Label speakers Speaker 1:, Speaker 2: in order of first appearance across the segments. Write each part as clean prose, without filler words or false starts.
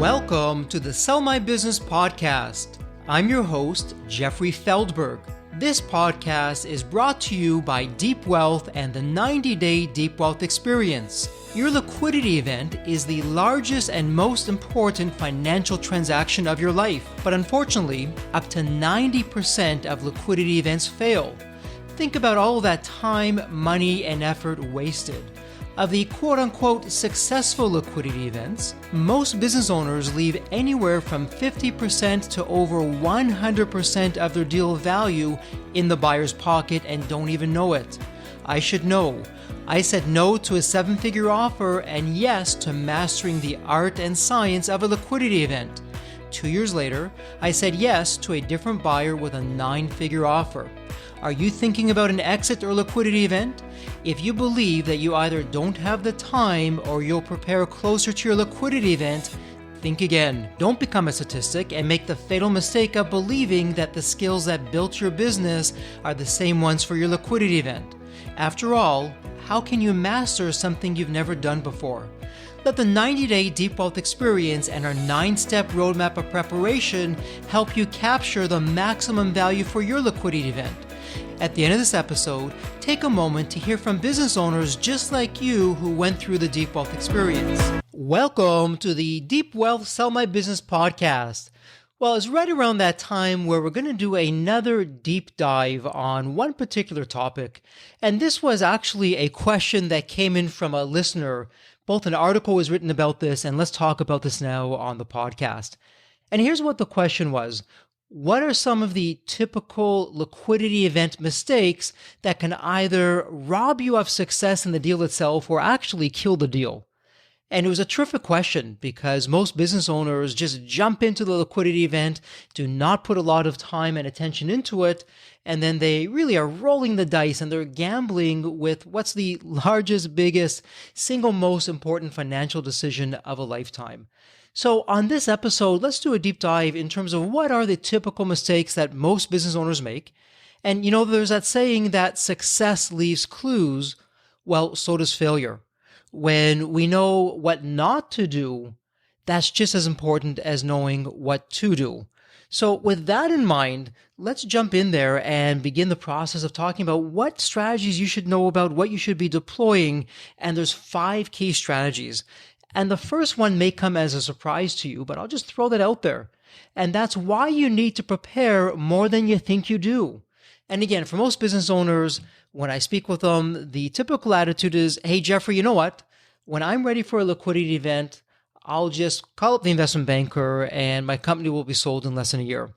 Speaker 1: Welcome to the Sell My Business podcast. I'm your host, Jeffrey Feldberg. This podcast is brought to you by Deep Wealth and the 90-Day Deep Wealth Experience. Your liquidity event is the largest and most important financial transaction of your life, but unfortunately, up to 90% of liquidity events fail. Think about all that time, money, and effort wasted. Of the quote-unquote successful liquidity events, most business owners leave anywhere from 50% to over 100% of their deal value in the buyer's pocket and don't even know it. I should know. I said no to a seven-figure offer and yes to mastering the art and science of a liquidity event. 2 years later, I said yes to a different buyer with a nine-figure offer. Are you thinking about an exit or liquidity event? If you believe that you either don't have the time or you'll prepare closer to your liquidity event, think again. Don't become a statistic and make the fatal mistake of believing that the skills that built your business are the same ones for your liquidity event. After all, how can you master something you've never done before? Let the 90-Day Deep Wealth Experience and our 9-step roadmap of preparation help you capture the maximum value for your liquidity event. At the end of this episode, take a moment to hear from business owners just like you who went through the Deep Wealth Experience. Welcome to the Deep Wealth Sell My Business podcast. Well, it's right around that time where we're going to do another deep dive on one particular topic. And this was actually a question that came in from a listener. Both an article was written about this, and let's talk about this now on the podcast. And here's what the question was. What are some of the typical liquidity event mistakes that can either rob you of success in the deal itself or actually kill the deal? And it was a terrific question because most business owners just jump into the liquidity event, do not put a lot of time and attention into it, and then they really are rolling the dice and they're gambling with what's the largest, biggest, single most important financial decision of a lifetime. So on this episode, let's do a deep dive in terms of what are the typical mistakes that most business owners make. And there's that saying that success leaves clues. Well, so does failure. When we know what not to do, that's just as important as knowing what to do. So with that in mind, let's jump in there and begin the process of talking about what strategies you should know about, what you should be deploying. And there's 5 key strategies. And the first one may come as a surprise to you, but I'll just throw that out there. And that's why you need to prepare more than you think you do. And again, for most business owners, when I speak with them, the typical attitude is, hey, Jeffrey, you know what? When I'm ready for a liquidity event, I'll just call up the investment banker and my company will be sold in less than a year.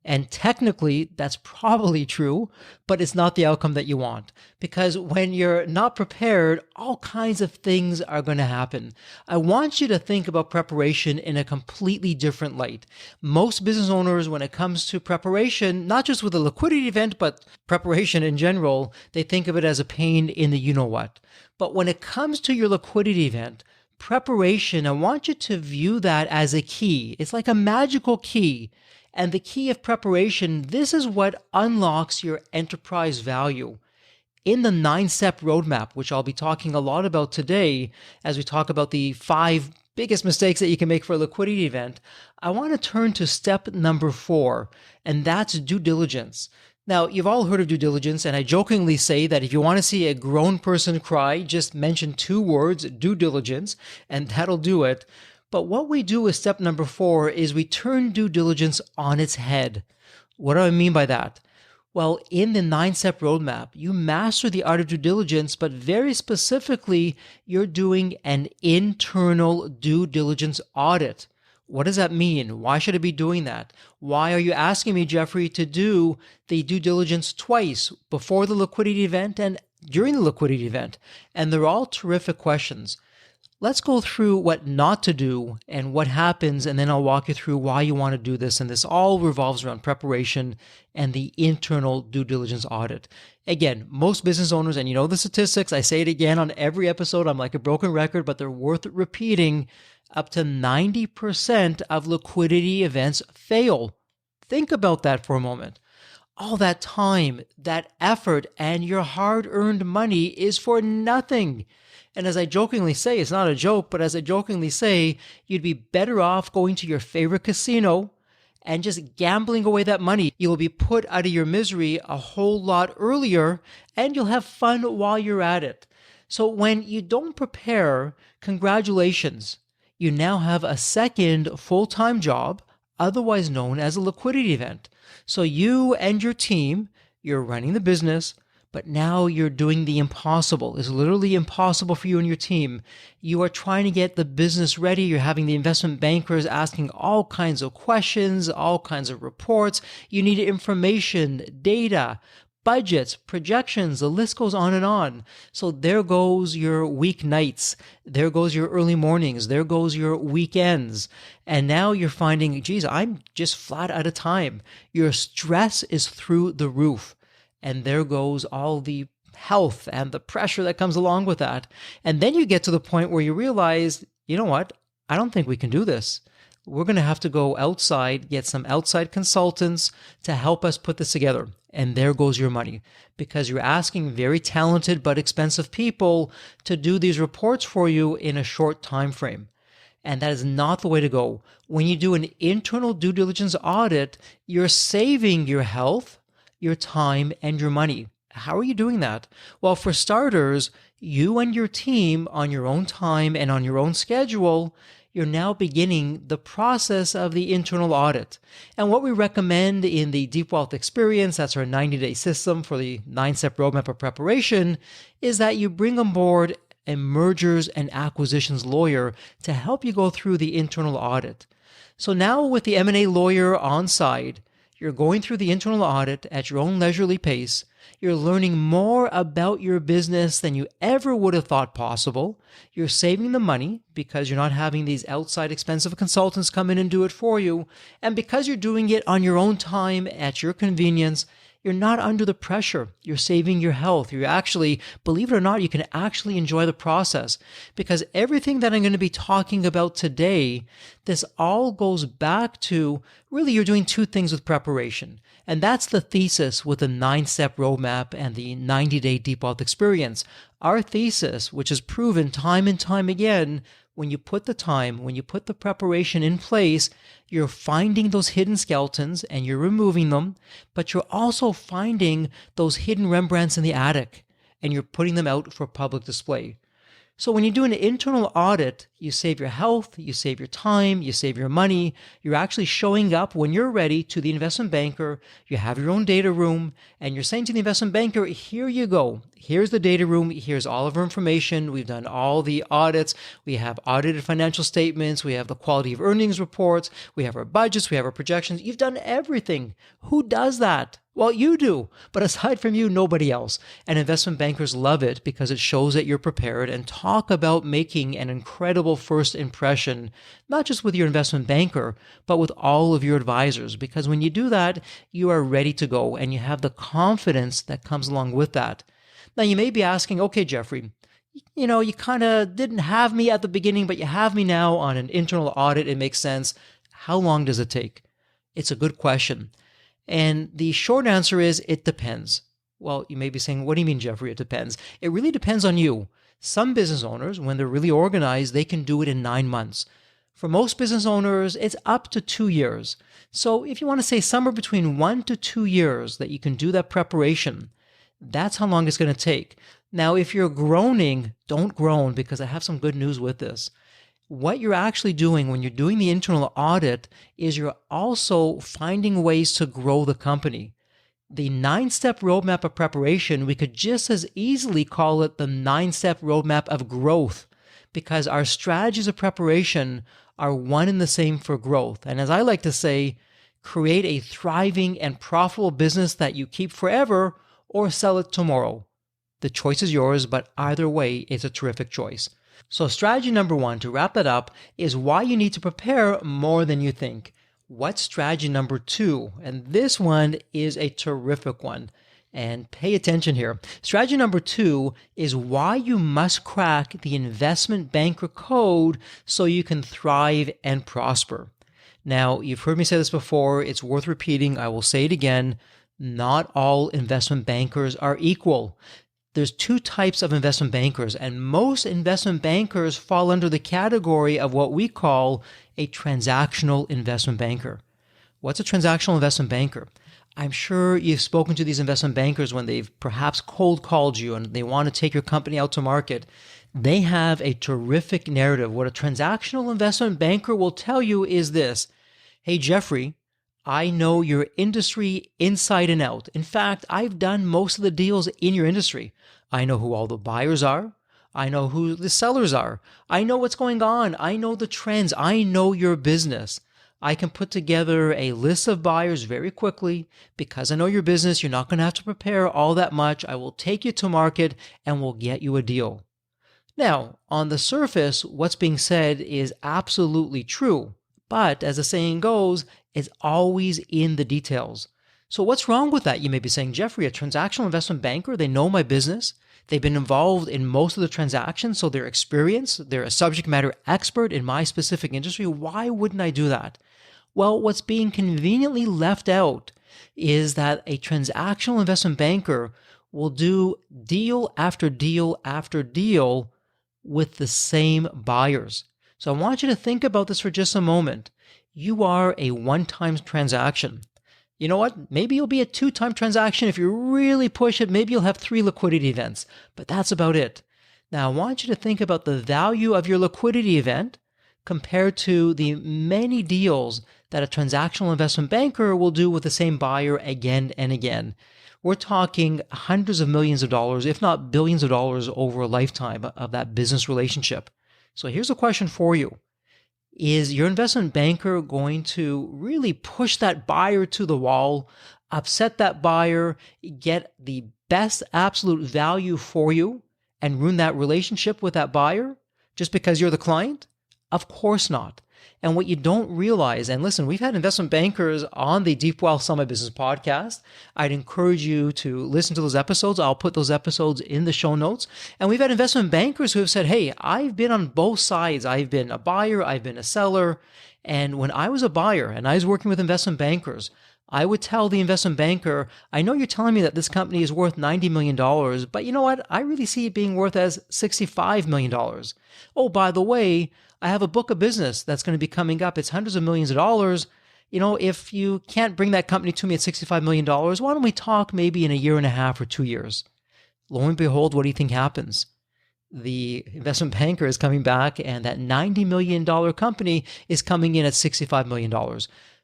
Speaker 1: And technically, that's probably true, but it's not the outcome that you want. Because when you're not prepared, all kinds of things are going to happen. I want you to think about preparation in a completely different light. Most business owners, when it comes to preparation, not just with a liquidity event, but preparation in general, they think of it as a pain in the you-know-what. But when it comes to your liquidity event, preparation, I want you to view that as a key. It's like a magical key. And the key of preparation, this is what unlocks your enterprise value. In the 9-step roadmap, which I'll be talking a lot about today, as we talk about the 5 biggest mistakes that you can make for a liquidity event, I want to turn to step number 4, and that's due diligence. Now, you've all heard of due diligence, and I jokingly say that if you want to see a grown person cry, just mention 2 words, due diligence, and that'll do it. But what we do with step number 4 is we turn due diligence on its head. What do I mean by that? Well, in the 9-step roadmap, you master the art of due diligence, but very specifically, you're doing an internal due diligence audit. What does that mean? Why should I be doing that? Why are you asking me, Jeffrey, to do the due diligence twice, before the liquidity event and during the liquidity event? And they're all terrific questions. Let's go through what not to do and what happens, and then I'll walk you through why you want to do this. And this all revolves around preparation and the internal due diligence audit. Again, most business owners, and you know the statistics, I say it again on every episode, I'm like a broken record, but they're worth repeating. Up to 90% of liquidity events fail. Think about that for a moment. all that time, that effort, and your hard-earned money is for nothing. And as I jokingly say, it's not a joke, but as I jokingly say, you'd be better off going to your favorite casino and just gambling away that money. You'll be put out of your misery a whole lot earlier, and you'll have fun while you're at it. So when you don't prepare, congratulations. You now have a second full-time job, otherwise known as a liquidity event. So you and your team, you're running the business, but now you're doing the impossible. It's literally impossible for you and your team. You are trying to get the business ready. You're having the investment bankers asking all kinds of questions, all kinds of reports. You need information, data, budgets, projections, the list goes on and on. So there goes your weeknights. There goes your early mornings. There goes your weekends. And now you're finding, geez, I'm just flat out of time. Your stress is through the roof. And there goes all the health and the pressure that comes along with that. And then you get to the point where you realize, you know what? I don't think we can do this. We're going to have to go outside, get some outside consultants to help us put this together. And there goes your money, because you're asking very talented but expensive people to do these reports for you in a short time frame. And that is not the way to go. When you do an internal due diligence audit, you're saving your health, your time, and your money. How are you doing that? Well, for starters, you and your team on your own time and on your own schedule, you're now beginning the process of the internal audit. And what we recommend in the Deep Wealth Experience, that's our 90-day system for the 9-step roadmap of preparation, is that you bring on board a mergers and acquisitions lawyer to help you go through the internal audit. So now with the M&A lawyer on side, you're going through the internal audit at your own leisurely pace. You're learning more about your business than you ever would have thought possible. You're saving the money because you're not having these outside expensive consultants come in and do it for you. And because you're doing it on your own time at your convenience, you're not under the pressure. You're saving your health. You're actually, believe it or not, you can actually enjoy the process, because everything that I'm going to be talking about today, this all goes back to really you're doing two things with preparation. And that's the thesis with the 9-step roadmap and the 90-day Deep Wealth Experience. Our thesis, which is proven time and time again, when you put the time, when you put the preparation in place, you're finding those hidden skeletons and you're removing them, but you're also finding those hidden Rembrandts in the attic and you're putting them out for public display. So when you do an internal audit, you save your health, you save your time, you save your money. You're actually showing up when you're ready to the investment banker. You have your own data room, and you're saying to the investment banker, here you go. Here's the data room. Here's all of our information. We've done all the audits. We have audited financial statements. We have the quality of earnings reports. We have our budgets. We have our projections. You've done everything. Who does that? Well, you do, but aside from you, nobody else. And investment bankers love it because it shows that you're prepared. And talk about making an incredible first impression, not just with your investment banker, but with all of your advisors. Because when you do that, you are ready to go and you have the confidence that comes along with that. Now, you may be asking, okay, Jeffrey, you kind of didn't have me at the beginning, but you have me now on an internal audit. It makes sense. How long does it take? It's a good question. And the short answer is it depends. Well, you may be saying, what do you mean, Jeffrey? It depends. It really depends on you. Some business owners, when they're really organized, they can do it in 9 months. For most business owners, it's up to 2 years. So if you want to say somewhere between 1 to 2 years that you can do that preparation, that's how long it's going to take. Now, if you're groaning, don't groan, because I have some good news with this. What you're actually doing when you're doing the internal audit is you're also finding ways to grow the company. The 9-step roadmap of preparation, we could just as easily call it the 9-step roadmap of growth, because our strategies of preparation are one and the same for growth. And as I like to say, create a thriving and profitable business that you keep forever or sell it tomorrow. The choice is yours, but either way, it's a terrific choice. So strategy number 1, to wrap that up, is why you need to prepare more than you think. What's strategy number 2? And this one is a terrific one. And pay attention here. Strategy number 2 is why you must crack the investment banker code so you can thrive and prosper. Now, you've heard me say this before. It's worth repeating. I will say it again. Not all investment bankers are equal. There's two types of investment bankers, and most investment bankers fall under the category of what we call a transactional investment banker. What's a transactional investment banker? I'm sure you've spoken to these investment bankers when they've perhaps cold called you and they want to take your company out to market. They have a terrific narrative. What a transactional investment banker will tell you is this: hey, Jeffrey, I know your industry inside and out. In fact, I've done most of the deals in your industry. I know who all the buyers are. I know who the sellers are. I know what's going on. I know the trends. I know your business. I can put together a list of buyers very quickly. Because I know your business, you're not going to have to prepare all that much. I will take you to market and we'll get you a deal. Now, on the surface, what's being said is absolutely true. But as the saying goes, it's always in the details. So what's wrong with that? You may be saying, Jeffrey, a transactional investment banker, they know my business. They've been involved in most of the transactions, so they're experienced. They're a subject matter expert in my specific industry. Why wouldn't I do that? Well, what's being conveniently left out is that a transactional investment banker will do deal after deal after deal with the same buyers. So I want you to think about this for just a moment. You are a one-time transaction. You know what? Maybe you'll be a two-time transaction. If you really push it, maybe you'll have 3 liquidity events, but that's about it. Now, I want you to think about the value of your liquidity event compared to the many deals that a transactional investment banker will do with the same buyer again and again. We're talking hundreds of millions of dollars, if not billions of dollars over a lifetime of that business relationship. So here's a question for you. Is your investment banker going to really push that buyer to the wall, upset that buyer, get the best absolute value for you, and ruin that relationship with that buyer just because you're the client? Of course not. And what you don't realize, and listen, we've had investment bankers on the Deep Wealth Summit Business podcast. I'd encourage you to listen to those episodes. I'll put those episodes in the show notes. And we've had investment bankers who have said, hey, I've been on both sides. I've been a buyer, I've been a seller. And when I was a buyer and I was working with investment bankers, I would tell the investment banker, I know you're telling me that this company is worth $90 million, but you know what? I really see it being worth as $65 million. Oh, by the way, I have a book of business that's going to be coming up. It's hundreds of millions of dollars. You know, if you can't bring that company to me at $65 million, why don't we talk maybe in a year and a half or 2 years? Lo and behold, what do you think happens? The investment banker is coming back and that $90 million company is coming in at $65 million.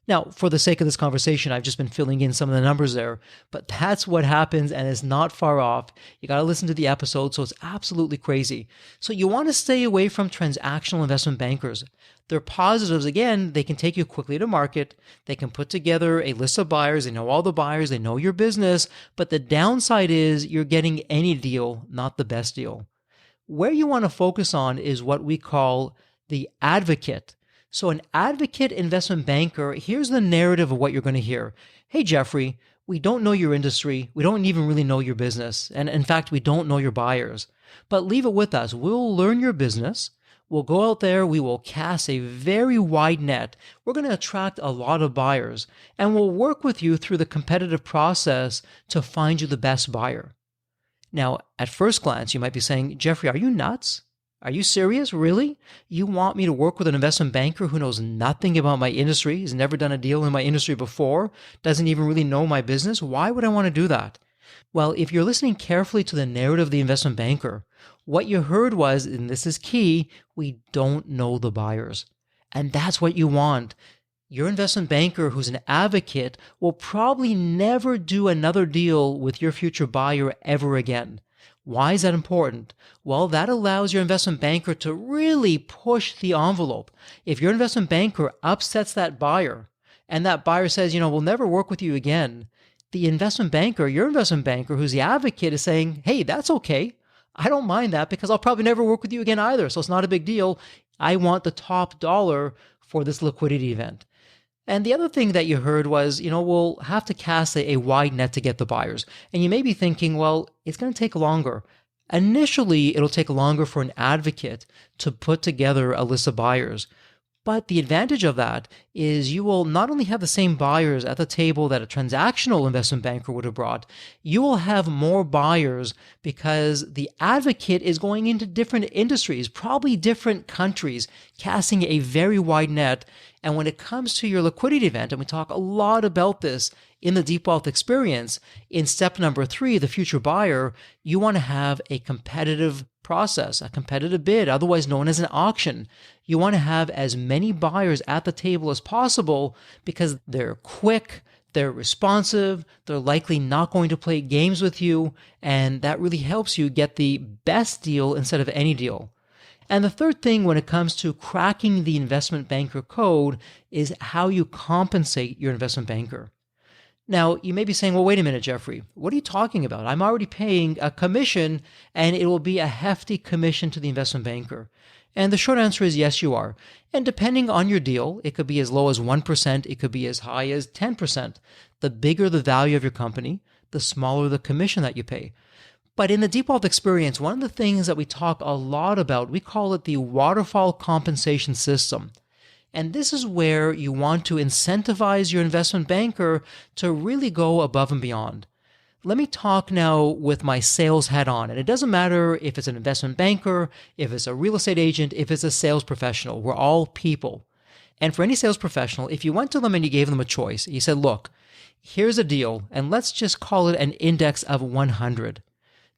Speaker 1: Now, for the sake of this conversation, I've just been filling in some of the numbers there, but that's what happens and it's not far off. You got to listen to the episode, so it's absolutely crazy. So you want to stay away from transactional investment bankers. Their positives, again, they can take you quickly to market. They can put together a list of buyers. They know all the buyers. They know your business. But the downside is you're getting any deal, not the best deal. Where you want to focus on is what we call the advocate. So an advocate investment banker, here's the narrative of what you're going to hear. Hey, Jeffrey, we don't know your industry. We don't even really know your business. And in fact, we don't know your buyers. But leave it with us. We'll learn your business. We'll go out there. We will cast a very wide net. We're going to attract a lot of buyers. And we'll work with you through the competitive process to find you the best buyer. Now, at first glance, you might be saying, Jeffrey, are you nuts? Are you serious? Really? You want me to work with an investment banker who knows nothing about my industry, has never done a deal in my industry before, doesn't even really know my business? Why would I want to do that? Well, if you're listening carefully to the narrative of the investment banker, what you heard was, and this is key, we don't know the buyers. And that's what you want. Your investment banker who's an advocate will probably never do another deal with your future buyer ever again. Why is that important? Well, that allows your investment banker to really push the envelope. If your investment banker upsets that buyer and that buyer says, we'll never work with you again, the investment banker, your investment banker who's the advocate is saying, hey, that's okay. I don't mind that because I'll probably never work with you again either. So it's not a big deal. I want the top dollar for this liquidity event. And the other thing that you heard was, we'll have to cast a wide net to get the buyers. And you may be thinking, well, it's going to take longer. Initially, it'll take longer for an advocate to put together a list of buyers. But the advantage of that is you will not only have the same buyers at the table that a transactional investment banker would have brought, you will have more buyers because the advocate is going into different industries, probably different countries, casting a very wide net. And when it comes to your liquidity event, and we talk a lot about this in the Deep Wealth Experience, in step number 3, the future buyer, you want to have a competitive process, a competitive bid, otherwise known as an auction. You want to have as many buyers at the table as possible because they're quick, they're responsive, they're likely not going to play games with you, and that really helps you get the best deal instead of any deal. And the third thing when it comes to cracking the investment banker code is how you compensate your investment banker. Now, you may be saying, well, wait a minute, Jeffrey, what are you talking about? I'm already paying a commission, and it will be a hefty commission to the investment banker. And the short answer is yes, you are. And depending on your deal, it could be as low as 1%, it could be as high as 10%. The bigger the value of your company, the smaller the commission that you pay. But in the Deep Wealth Experience, one of the things that we talk a lot about, we call it the waterfall compensation system. And this is where you want to incentivize your investment banker to really go above and beyond. Let me talk now with my sales hat on. And it doesn't matter if it's an investment banker, if it's a real estate agent, if it's a sales professional. We're all people. And for any sales professional, if you went to them and you gave them a choice, you said, look, here's a deal, and let's just call it an index of 100.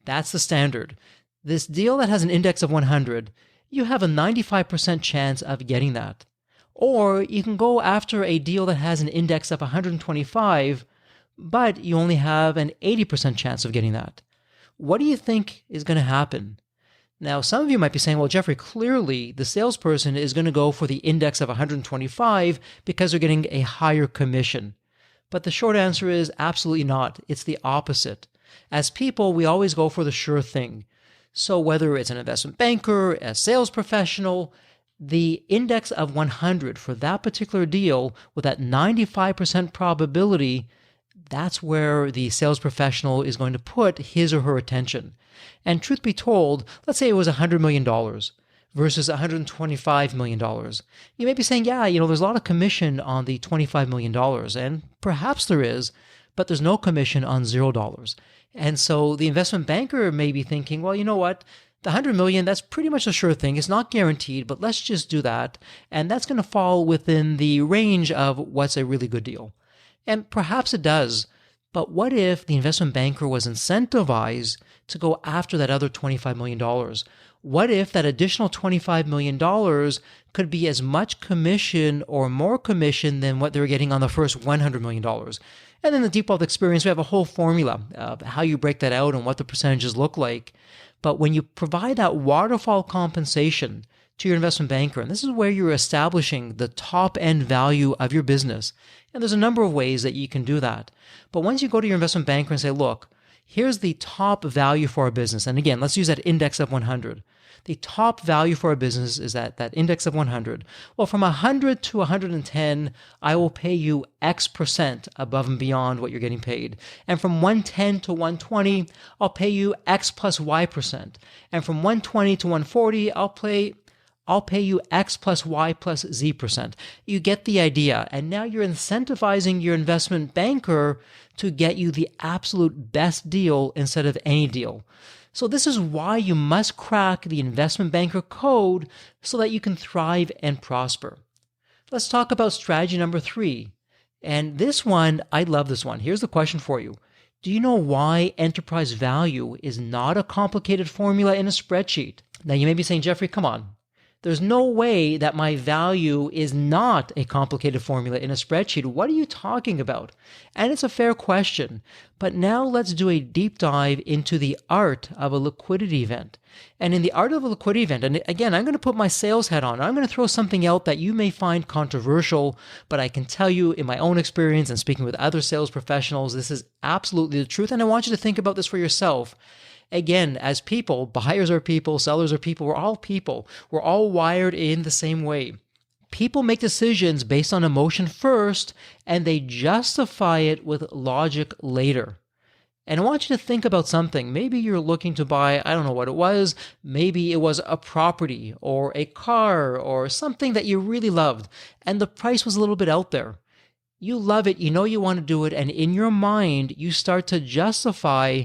Speaker 1: That's the standard. This deal that has an index of 100, you have a 95% chance of getting that. Or you can go after a deal that has an index of 125, but you only have an 80% chance of getting that. What do you think is going to happen? Now, some of you might be saying, well, Jeffrey, clearly the salesperson is going to go for the index of 125 because they're getting a higher commission. But the short answer is absolutely not. It's the opposite. As people, we always go for the sure thing. So whether it's an investment banker, a sales professional, the index of 100 for that particular deal with that 95% probability, that's where the sales professional is going to put his or her attention. And truth be told, let's say it was $100 million versus $125 million. You may be saying, yeah, there's a lot of commission on the $25 million, and perhaps there is, but there's no commission on $0. And so the investment banker may be thinking, well, you know what? The 100 million, that's pretty much a sure thing. It's not guaranteed, but let's just do that. And that's going to fall within the range of what's a really good deal. And perhaps it does. But what if the investment banker was incentivized to go after that other $25 million? What if that additional $25 million could be as much commission or more commission than what they were getting on the first $100 million? And in the Deep Wealth Experience, we have a whole formula of how you break that out and what the percentages look like. But when you provide that waterfall compensation to your investment banker, and this is where you're establishing the top end value of your business, and there's a number of ways that you can do that. But once you go to your investment banker and say, look, here's the top value for our business. And again, let's use that index of 100. The top value for our business is that index of 100. Well, from 100 to 110, I will pay you X% above and beyond what you're getting paid. And from 110 to 120, I'll pay you X plus Y%. And from 120 to 140, I'll pay you X plus Y plus Z%. You get the idea. And now you're incentivizing your investment banker to get you the absolute best deal instead of any deal. So this is why you must crack the investment banker code so that you can thrive and prosper. Let's talk about strategy number 3. And this one, I love this one. Here's the question for you. Do you know why enterprise value is not a complicated formula in a spreadsheet? Now you may be saying, Jeffrey, come on. There's no way that my value is not a complicated formula in a spreadsheet. What are you talking about? And it's a fair question. But now let's do a deep dive into the art of a liquidity event. And in the art of a liquidity event, and again, I'm going to put my sales hat on. I'm going to throw something out that you may find controversial, but I can tell you in my own experience and speaking with other sales professionals, this is absolutely the truth. And I want you to think about this for yourself. Again, as people, buyers are people, sellers are people, we're all people. We're all wired in the same way. People make decisions based on emotion first, and they justify it with logic later. And I want you to think about something. Maybe you're looking to buy, I don't know what it was. Maybe it was a property or a car or something that you really loved, and the price was a little bit out there. You love it, you know you want to do it, and in your mind, you start to justify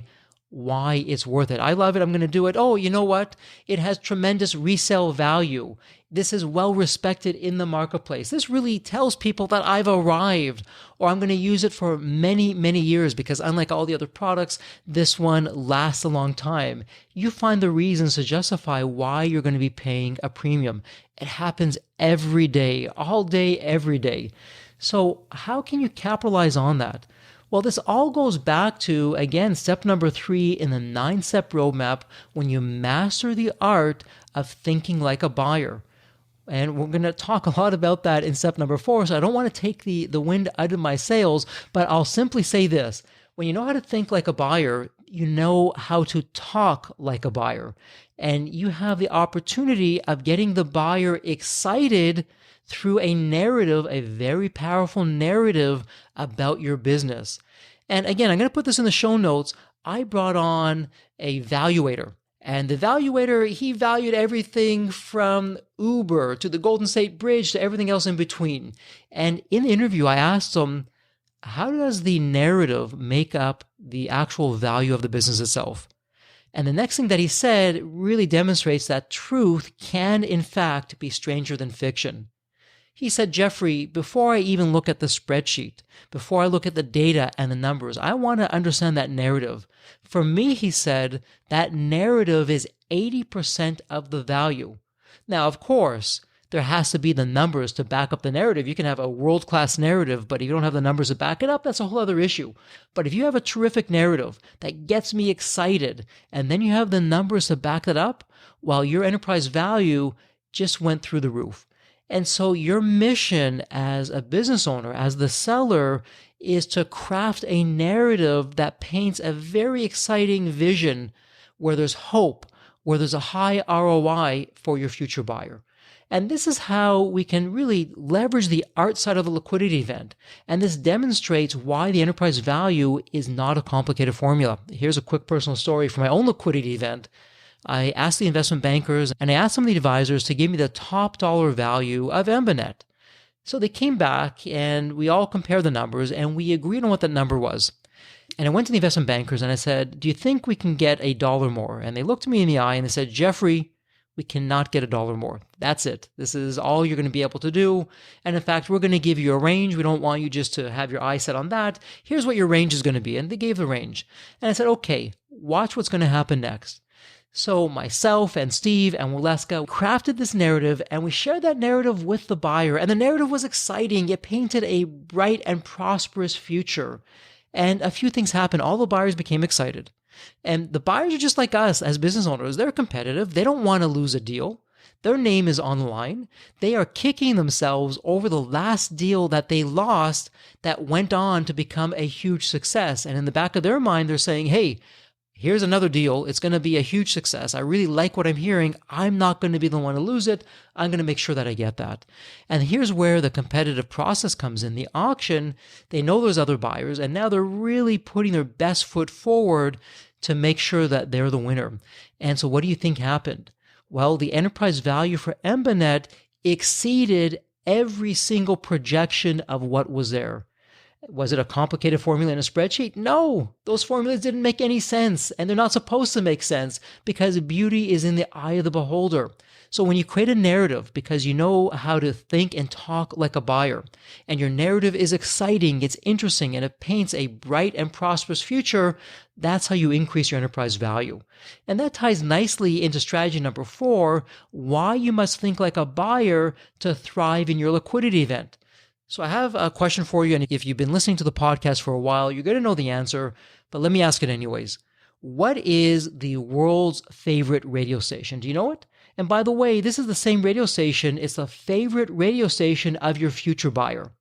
Speaker 1: why it's worth it. I love it, I'm going to do it. Oh, you know what? It has tremendous resale value. This is well respected in the marketplace. This really tells people that I've arrived, or I'm going to use it for many, many years because unlike all the other products, this one lasts a long time. You find the reasons to justify why you're going to be paying a premium. It happens every day, all day, every day. So how can you capitalize on that? Well, this all goes back to, again, step number 3 in the 9-step roadmap when you master the art of thinking like a buyer. And we're going to talk a lot about that in step number 4, so I don't want to take the wind out of my sails, but I'll simply say this. When you know how to think like a buyer, you know how to talk like a buyer. And you have the opportunity of getting the buyer excited through a narrative, a very powerful narrative about your business. And again, I'm going to put this in the show notes. I brought on a valuator. And the valuator, he valued everything from Uber to the Golden State Bridge to everything else in between. And in the interview, I asked him, how does the narrative make up the actual value of the business itself? And the next thing that he said really demonstrates that truth can, in fact, be stranger than fiction. He said, Jeffrey, before I even look at the spreadsheet, before I look at the data and the numbers, I want to understand that narrative. For me, he said, that narrative is 80% of the value. Now, of course, there has to be the numbers to back up the narrative. You can have a world-class narrative, but if you don't have the numbers to back it up, that's a whole other issue. But if you have a terrific narrative that gets me excited, and then you have the numbers to back it up, well, your enterprise value just went through the roof. And so your mission as a business owner, as the seller, is to craft a narrative that paints a very exciting vision where there's hope, where there's a high ROI for your future buyer. And this is how we can really leverage the art side of the liquidity event. And this demonstrates why the enterprise value is not a complicated formula. Here's a quick personal story from my own liquidity event. I asked the investment bankers and I asked some of the advisors to give me the top dollar value of Embanet. So they came back and we all compared the numbers and we agreed on what that number was. And I went to the investment bankers and I said, do you think we can get $1 more? And they looked me in the eye and they said, Jeffrey, we cannot get $1 more. That's it. This is all you're going to be able to do. And in fact, we're going to give you a range. We don't want you just to have your eye set on that. Here's what your range is going to be. And they gave the range. And I said, okay, watch what's going to happen next. So myself and Steve and Waleska crafted this narrative and we shared that narrative with the buyer. And the narrative was exciting. It painted a bright and prosperous future. And a few things happened. All the buyers became excited. And the buyers are just like us as business owners. They're competitive. They don't want to lose a deal. Their name is on the line. They are kicking themselves over the last deal that they lost that went on to become a huge success. And in the back of their mind, they're saying, hey, here's another deal. It's going to be a huge success. I really like what I'm hearing. I'm not going to be the one to lose it. I'm going to make sure that I get that. And here's where the competitive process comes in. The auction, they know there's other buyers, and now they're really putting their best foot forward to make sure that they're the winner. And so what do you think happened? Well, the enterprise value for Embanet exceeded every single projection of what was there. Was it a complicated formula in a spreadsheet? No, those formulas didn't make any sense, and they're not supposed to make sense because beauty is in the eye of the beholder. So when you create a narrative because you know how to think and talk like a buyer, and your narrative is exciting, it's interesting, and it paints a bright and prosperous future, that's how you increase your enterprise value. And that ties nicely into strategy number 4, why you must think like a buyer to thrive in your liquidity event. So I have a question for you, and if you've been listening to the podcast for a while, you're going to know the answer, but let me ask it anyways. What is the world's favorite radio station? Do you know it? And by the way, this is the same radio station. It's the favorite radio station of your future buyer.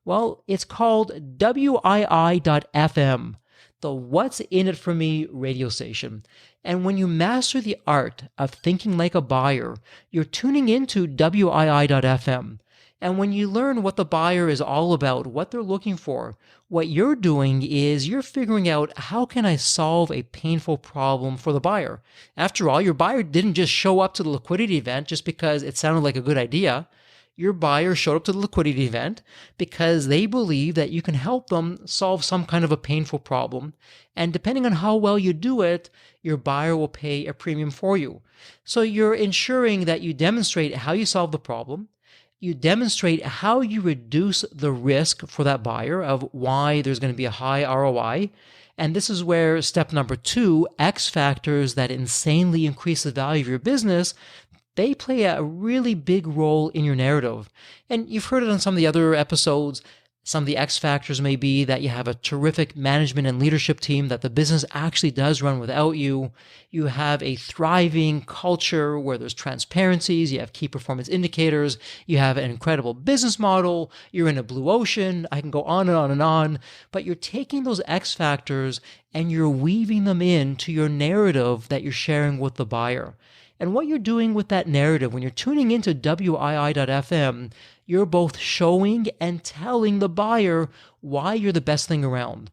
Speaker 1: Well, it's called WII.FM, the What's in It for Me radio station. And when you master the art of thinking like a buyer, you're tuning into WII.FM. And when you learn what the buyer is all about, what they're looking for, what you're doing is you're figuring out, how can I solve a painful problem for the buyer? After all, your buyer didn't just show up to the liquidity event just because it sounded like a good idea. Your buyer showed up to the liquidity event because they believe that you can help them solve some kind of a painful problem. And depending on how well you do it, your buyer will pay a premium for you. So you're ensuring that you demonstrate how you solve the problem. You demonstrate how you reduce the risk for that buyer of why there's going to be a high ROI. And this is where step number 2, X factors that insanely increase the value of your business, they play a really big role in your narrative. And you've heard it on some of the other episodes. Some of the X factors may be that you have a terrific management and leadership team, that the business actually does run without you. You have a thriving culture where there's transparencies. You have key performance indicators. You have an incredible business model. You're in a blue ocean. I can go on and on and on. But you're taking those X factors and you're weaving them into your narrative that you're sharing with the buyer. And what you're doing with that narrative, when you're tuning into WII.FM, you're both showing and telling the buyer why you're the best thing around.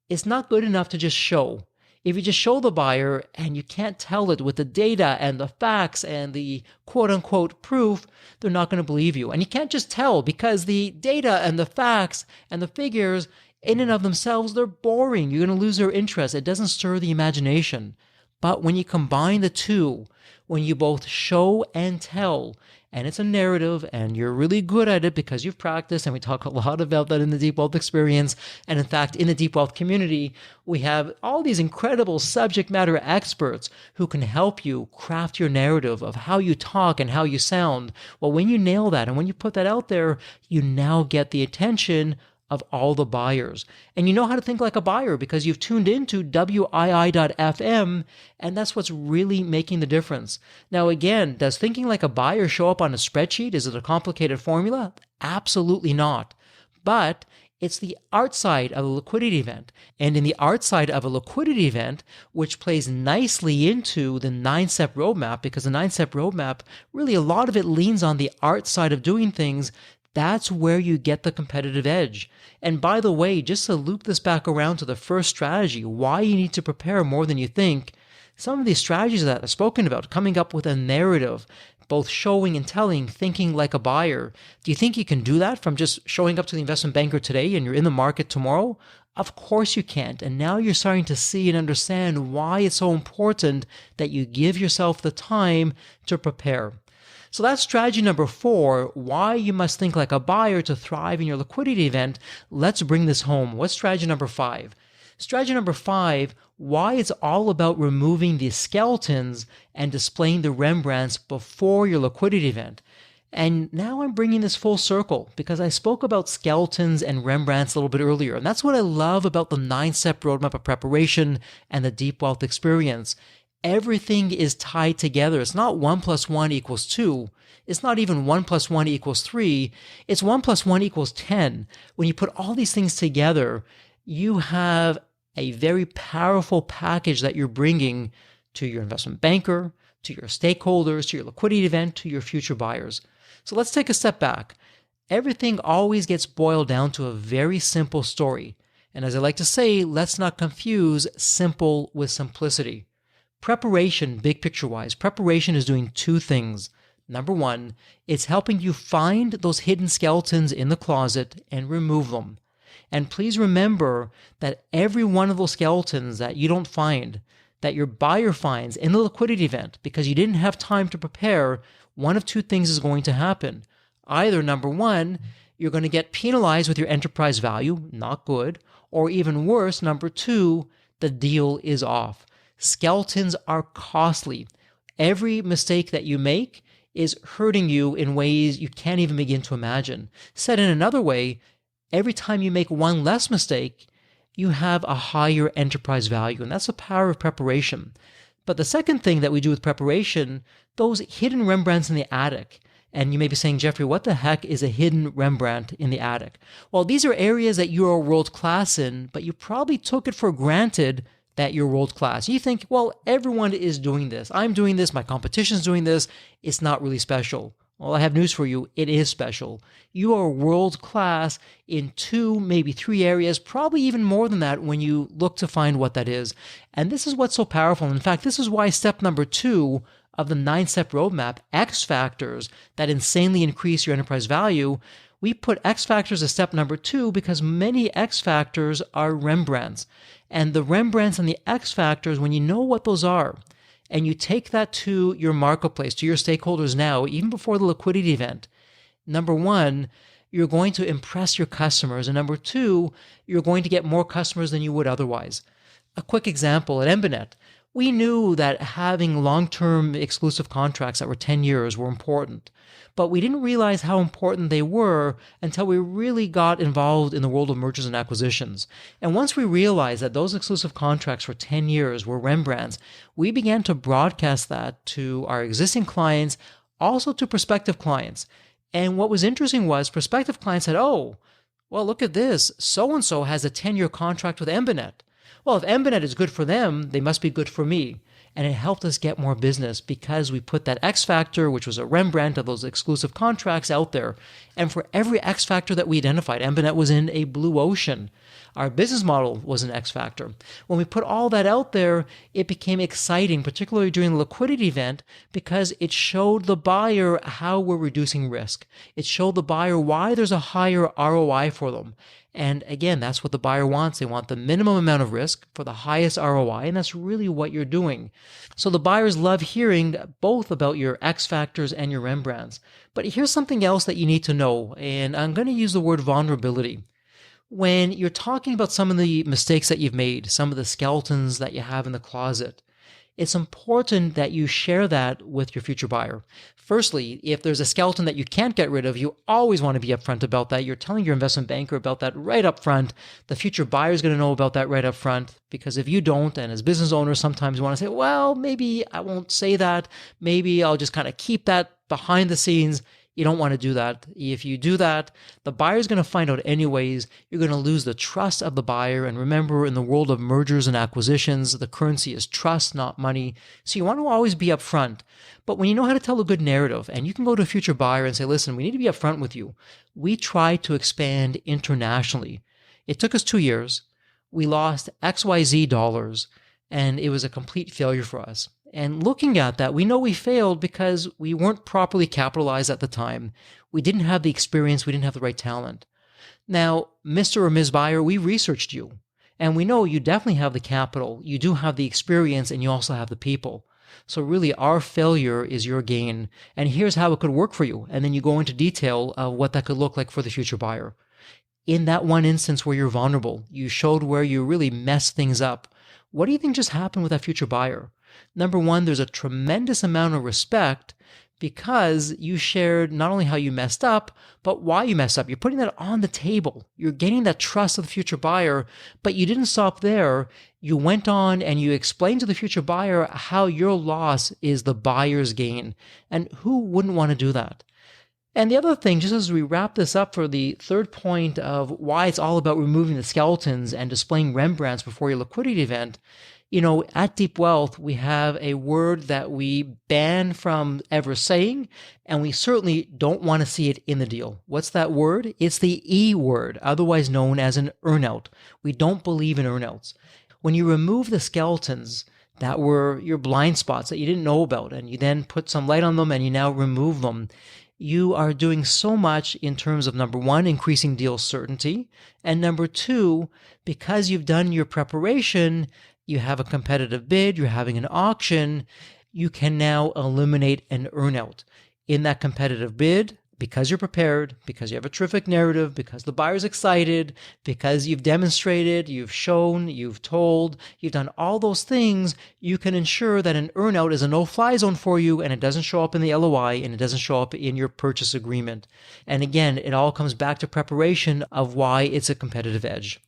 Speaker 1: It's not good enough to just show. If you just show the buyer and you can't tell it with the data and the facts and the quote-unquote proof, they're not going to believe you. And you can't just tell, because the data and the facts and the figures in and of themselves, they're boring. You're going to lose their interest. It doesn't stir the imagination. But when you combine the two, when you both show and tell, and it's a narrative, and you're really good at it because you've practiced, and we talk a lot about that in the Deep Wealth Experience, and in fact, in the Deep Wealth community, we have all these incredible subject matter experts who can help you craft your narrative of how you talk and how you sound. Well, when you nail that, and when you put that out there, you now get the attention of all the buyers. And you know how to think like a buyer because you've tuned into WII.FM, and that's what's really making the difference. Now, again, does thinking like a buyer show up on a spreadsheet? Is it a complicated formula? Absolutely not. But it's the art side of a liquidity event. And in the art side of a liquidity event, which plays nicely into the 9-step roadmap, because the 9-step roadmap, really a lot of it leans on the art side of doing things. That's where you get the competitive edge. And by the way, just to loop this back around to the first strategy, why you need to prepare more than you think, some of these strategies that I've spoken about, coming up with a narrative, both showing and telling, thinking like a buyer, do you think you can do that from just showing up to the investment banker today and you're in the market tomorrow? Of course you can't. And now you're starting to see and understand why it's so important that you give yourself the time to prepare. So that's strategy number 4, why you must think like a buyer to thrive in your liquidity event. Let's bring this home. What's strategy number 5? Strategy number 5, why it's all about removing the skeletons and displaying the Rembrandts before your liquidity event. And now I'm bringing this full circle because I spoke about skeletons and Rembrandts a little bit earlier. And that's what I love about the 9-step roadmap of preparation and the Deep Wealth Experience. Everything is tied together. It's not 1 + 1 = 2. It's not even 1 + 1 = 3. It's 1 + 1 = 10. When you put all these things together, you have a very powerful package that you're bringing to your investment banker, to your stakeholders, to your liquidity event, to your future buyers. So let's take a step back. Everything always gets boiled down to a very simple story. And as I like to say, let's not confuse simple with simplicity. Preparation, big picture-wise, preparation is doing 2 things. Number 1, it's helping you find those hidden skeletons in the closet and remove them. And please remember that every one of those skeletons that you don't find, that your buyer finds in the liquidity event because you didn't have time to prepare, one of 2 things is going to happen. Either, number 1, you're going to get penalized with your enterprise value, not good, or even worse, number 2, the deal is off. Skeletons are costly. Every mistake that you make is hurting you in ways you can't even begin to imagine. Said in another way, every time you make one less mistake, you have a higher enterprise value, and that's the power of preparation. But the second thing that we do with preparation, those hidden Rembrandts in the attic. And you may be saying, Jeffrey, what the heck is a hidden Rembrandt in the attic? Well, these are areas that you're world class in, but you probably took it for granted that you're world class. You think, well, everyone is doing this. I'm doing this. My competition's doing this. It's not really special. Well, I have news for you. It is special. You are world class in 2, maybe 3 areas, probably even more than that when you look to find what that is. And this is what's so powerful. In fact, this is why step number 2 of the 9-step roadmap, X factors that insanely increase your enterprise value, we put X factors as step number 2 because many X factors are Rembrandts. And the Rembrandts and the X factors, when you know what those are, and you take that to your marketplace, to your stakeholders now, even before the liquidity event, number 1, you're going to impress your customers. And number 2, you're going to get more customers than you would otherwise. A quick example, at Embinet, we knew that having long-term exclusive contracts that were 10 years were important, but we didn't realize how important they were until we really got involved in the world of mergers and acquisitions. And once we realized that those exclusive contracts for 10 years were Rembrandts, we began to broadcast that to our existing clients, also to prospective clients. And what was interesting was prospective clients said, oh, well, look at this. So-and-so has a 10-year contract with Embinet. Well, if Embinet is good for them, they must be good for me. And it helped us get more business because we put that X factor, which was a Rembrandt of those exclusive contracts, out there. And for every X factor that we identified, Embinet was in a blue ocean. Our business model was an X factor. When we put all that out there, it became exciting, particularly during the liquidity event, because it showed the buyer how we're reducing risk. It showed the buyer why there's a higher ROI for them. And again, that's what the buyer wants. They want the minimum amount of risk for the highest ROI, and that's really what you're doing. So the buyers love hearing both about your X factors and your Rembrandts. But here's something else that you need to know, and I'm going to use the word vulnerability. When you're talking about some of the mistakes that you've made, some of the skeletons that you have in the closet, it's important that you share that with your future buyer. Firstly, if there's a skeleton that you can't get rid of, you always want to be upfront about that. You're telling your investment banker about that right up front. The future buyer is going to know about that right up front, because if you don't, and as business owners, sometimes you want to say, well, maybe I won't say that. Maybe I'll just kind of keep that behind the scenes. You don't want to do that. If you do that, the buyer's going to find out anyways. You're going to lose the trust of the buyer. And remember, in the world of mergers and acquisitions, the currency is trust, not money. So you want to always be upfront. But when you know how to tell a good narrative, and you can go to a future buyer and say, listen, we need to be upfront with you. We tried to expand internationally. It took us 2 years. We lost XYZ dollars, and it was a complete failure for us. And looking at that, we know we failed because we weren't properly capitalized at the time. We didn't have the experience. We didn't have the right talent. Now, Mr. or Ms. Buyer, we researched you, and we know you definitely have the capital. You do have the experience, and you also have the people. So really, our failure is your gain. And here's how it could work for you. And then you go into detail of what that could look like for the future buyer. In that one instance where you're vulnerable, you showed where you really messed things up. What do you think just happened with that future buyer? Number 1, there's a tremendous amount of respect because you shared not only how you messed up, but why you messed up. You're putting that on the table. You're gaining that trust of the future buyer, but you didn't stop there. You went on and you explained to the future buyer how your loss is the buyer's gain. And who wouldn't want to do that? And the other thing, just as we wrap this up for the third point of why it's all about removing the skeletons and displaying Rembrandts before your liquidity event, at Deep Wealth, we have a word that we ban from ever saying, and we certainly don't want to see it in the deal. What's that word? It's the E word, otherwise known as an earnout. We don't believe in earnouts. When you remove the skeletons that were your blind spots that you didn't know about, and you then put some light on them and you now remove them, you are doing so much in terms of, number 1, increasing deal certainty, and number 2, because you've done your preparation, you have a competitive bid, you're having an auction, you can now eliminate an earnout. In that competitive bid, because you're prepared, because you have a terrific narrative, because the buyer's excited, because you've demonstrated, you've shown, you've told, you've done all those things, you can ensure that an earnout is a no-fly zone for you, and it doesn't show up in the LOI, and it doesn't show up in your purchase agreement. And again, it all comes back to preparation of why it's a competitive edge.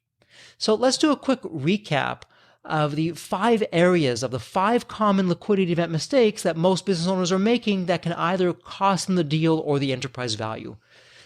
Speaker 1: So let's do a quick recap of the 5 areas of the 5 common liquidity event mistakes that most business owners are making that can either cost them the deal or the enterprise value.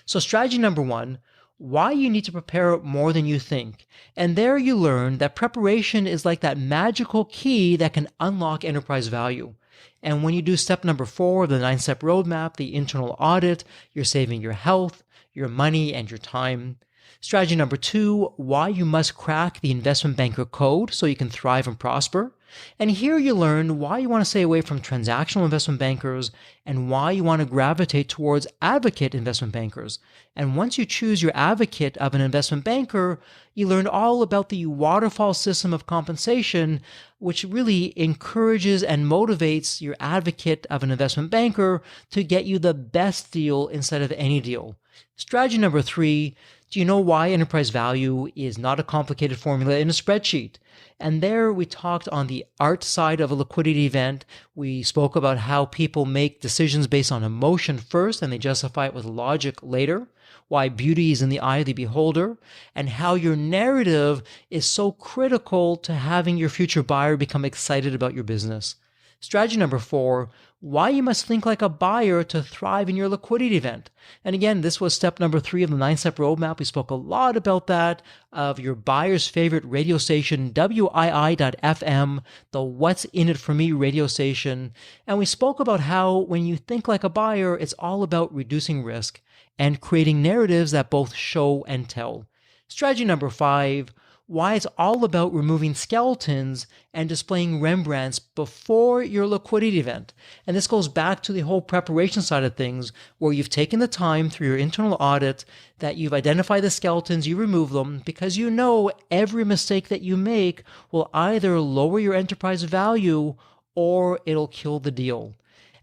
Speaker 1: So strategy number 1, why you need to prepare more than you think. And there you learn that preparation is like that magical key that can unlock enterprise value. And when you do step number 4 of the 9-step roadmap, the internal audit, you're saving your health, your money, and your time. Strategy number 2, why you must crack the investment banker code so you can thrive and prosper. And here you learn why you want to stay away from transactional investment bankers and why you want to gravitate towards advocate investment bankers. And once you choose your advocate of an investment banker, you learn all about the waterfall system of compensation, which really encourages and motivates your advocate of an investment banker to get you the best deal instead of any deal. Strategy number 3, do you know why enterprise value is not a complicated formula in a spreadsheet? And there we talked on the art side of a liquidity event. We spoke about how people make decisions based on emotion first and they justify it with logic later, why beauty is in the eye of the beholder, and how your narrative is so critical to having your future buyer become excited about your business. Strategy number 4, why you must think like a buyer to thrive in your liquidity event. And again, this was step number 3 of the 9-step roadmap. We spoke a lot about that, of your buyer's favorite radio station, WII.FM, the What's in It for Me radio station. And we spoke about how when you think like a buyer, it's all about reducing risk and creating narratives that both show and tell. Strategy number 5, why it's all about removing skeletons and displaying Rembrandts before your liquidity event. And this goes back to the whole preparation side of things, where you've taken the time through your internal audit that you've identified the skeletons, you remove them, because you know every mistake that you make will either lower your enterprise value or it'll kill the deal.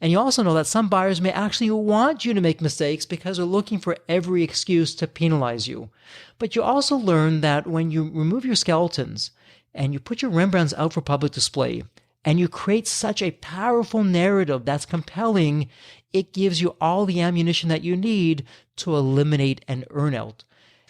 Speaker 1: And you also know that some buyers may actually want you to make mistakes because they're looking for every excuse to penalize you. But you also learn that when you remove your skeletons and you put your Rembrandts out for public display and you create such a powerful narrative that's compelling, it gives you all the ammunition that you need to eliminate an earnout.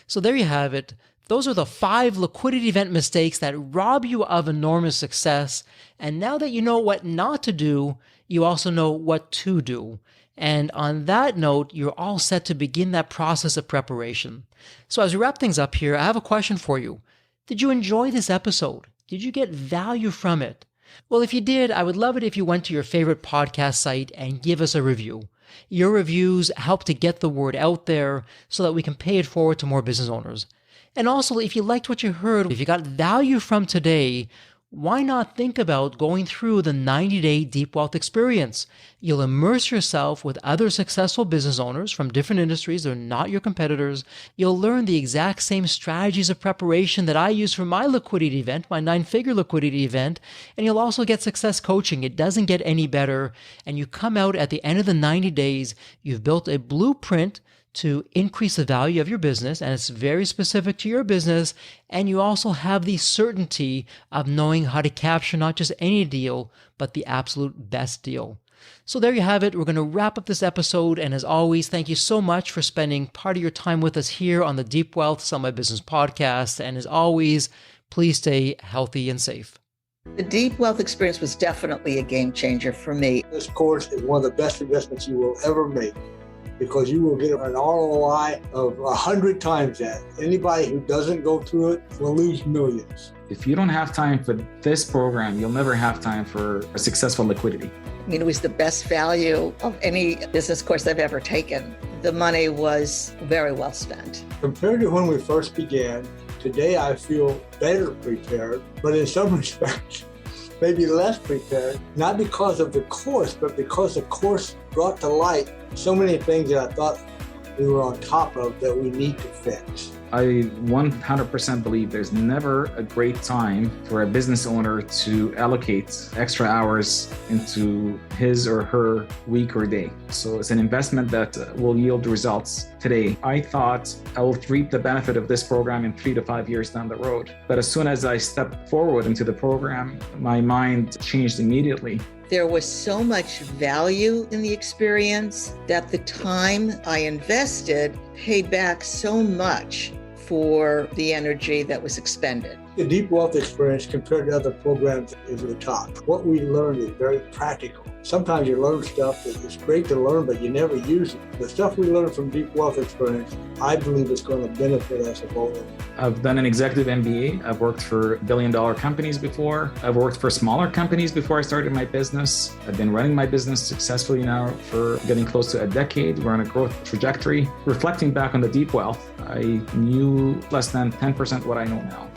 Speaker 1: So there you have it. Those are the 5 liquidity event mistakes that rob you of enormous success. And now that you know what not to do, you also know what to do. And on that note, you're all set to begin that process of preparation. So as we wrap things up here, I have a question for you. Did you enjoy this episode? Did you get value from it? Well, if you did, I would love it if you went to your favorite podcast site and give us a review. Your reviews help to get the word out there so that we can pay it forward to more business owners. And also, if you liked what you heard, if you got value from today, why not think about going through the 90-day Deep Wealth experience? You'll immerse yourself with other successful business owners from different industries. They're not your competitors. You'll learn the exact same strategies of preparation that I use for my liquidity event, my 9-figure liquidity event. And you'll also get success coaching. It doesn't get any better. And you come out at the end of the 90 days, you've built a blueprint to increase the value of your business, and it's very specific to your business, and you also have the certainty of knowing how to capture not just any deal, but the absolute best deal. So there you have it. We're going to wrap up this episode, and as always, thank you so much for spending part of your time with us here on the Deep Wealth Sell My Business podcast, and as always, please stay healthy and safe.
Speaker 2: The Deep Wealth experience was definitely a game changer for me.
Speaker 3: This course is one of the best investments you will ever make, because you will get an ROI of 100 times that. Anybody who doesn't go through it will lose millions.
Speaker 4: If you don't have time for this program, you'll never have time for a successful liquidity.
Speaker 2: I mean, it was the best value of any business course I've ever taken. The money was very well spent.
Speaker 3: Compared to when we first began, today I feel better prepared, but in some respects, maybe less prepared, not because of the course, but because the course brought to light so many things that I thought we were on top of that we need to fix.
Speaker 4: I 100% believe there's never a great time for a business owner to allocate extra hours into his or her week or day. So it's an investment that will yield results today. I thought I will reap the benefit of this program in 3 to 5 years down the road. But as soon as I stepped forward into the program, my mind changed immediately.
Speaker 2: There was so much value in the experience that the time I invested paid back so much for the energy that was expended.
Speaker 3: The Deep Wealth experience compared to other programs is the top. What we learned is very practical. sometimes you learn stuff that it's great to learn, but you never use it. The stuff we learn from Deep Wealth Experience, I believe it's going to benefit us both.
Speaker 4: I've done an executive MBA. I've worked for billion-dollar companies before. I've worked for smaller companies before I started my business. I've been running my business successfully now for getting close to a decade. We're on a growth trajectory. Reflecting back on the Deep Wealth, I knew less than 10% what I know now.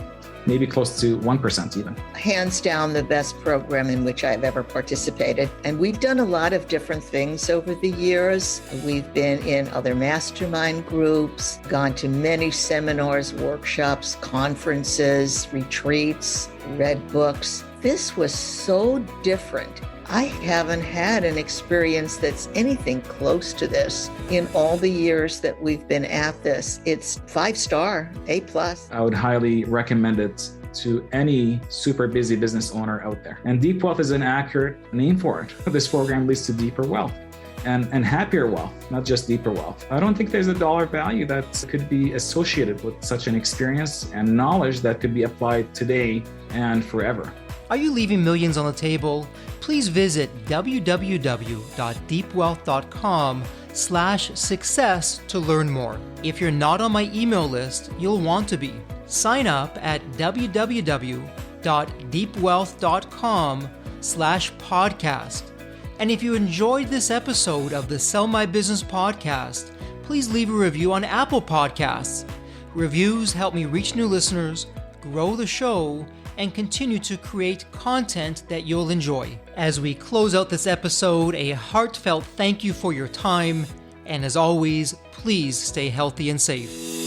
Speaker 4: Maybe close to 1% even.
Speaker 2: Hands down, the best program in which I've ever participated. And we've done a lot of different things over the years. We've been in other mastermind groups, gone to many seminars, workshops, conferences, retreats, read books. This was so different. I haven't had an experience that's anything close to this in all the years that we've been at this. It's 5-star, A+.
Speaker 4: I would highly recommend it to any super busy business owner out there. And Deep Wealth is an accurate name for it. This program leads to deeper wealth and happier wealth, not just deeper wealth. I don't think there's a dollar value that could be associated with such an experience and knowledge that could be applied today and forever.
Speaker 1: Are you leaving millions on the table? Please visit www.deepwealth.com/success to learn more. If you're not on my email list, you'll want to be. Sign up at www.deepwealth.com/podcast. And if you enjoyed this episode of the Sell My Business podcast, please leave a review on Apple Podcasts. Reviews help me reach new listeners, grow the show, and continue to create content that you'll enjoy. As we close out this episode, a heartfelt thank you for your time, and as always, please stay healthy and safe.